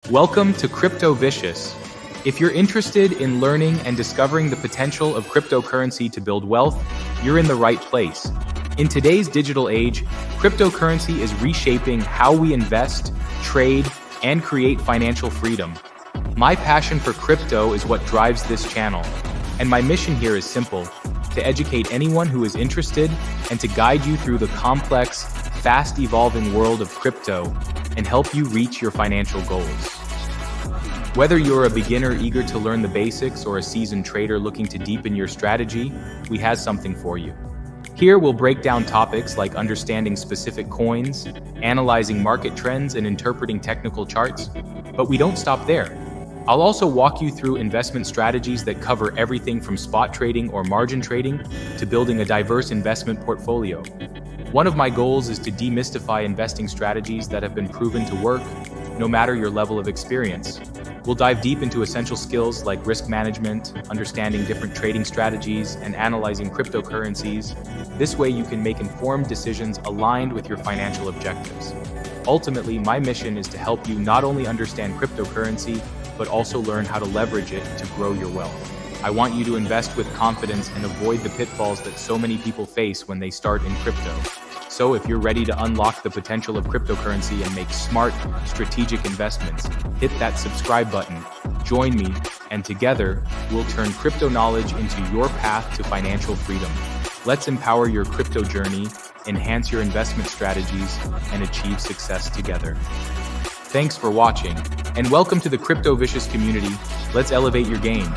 Welcome to CryptoVicious. If you're interested in learning and discovering the potential of cryptocurrency to build wealth, you're in the right place. In today's digital age, cryptocurrency is reshaping how we invest, trade, and create financial freedom. My passion for crypto is what drives this channel, and my mission here is simple: to educate anyone who is interested and to guide you through the complex, fast-evolving world of crypto and help you reach your financial goals. Whether you're a beginner eager to learn the basics or a seasoned trader looking to deepen your strategy, we have something for you. Here we'll break down topics like understanding specific coins, analyzing market trends, and interpreting technical charts. But we don't stop there. I'll also walk you through investment strategies that cover everything from spot trading or margin trading to building a diverse investment portfolio. One of my goals is to demystify investing strategies that have been proven to work, no matter your level of experience. We'll dive deep into essential skills like risk management, understanding different trading strategies, and analyzing cryptocurrencies. This way you can make informed decisions aligned with your financial objectives. Ultimately, my mission is to help you not only understand cryptocurrency, but also learn how to leverage it to grow your wealth. I want you to invest with confidence and avoid the pitfalls that so many people face when they start in crypto. So if you're ready to unlock the potential of cryptocurrency and make smart, strategic investments, hit that subscribe button, join me, and together, we'll turn crypto knowledge into your path to financial freedom. Let's empower your crypto journey, enhance your investment strategies, and achieve success together. Thanks for watching, and welcome to the CryptoVicious community. Let's elevate your game.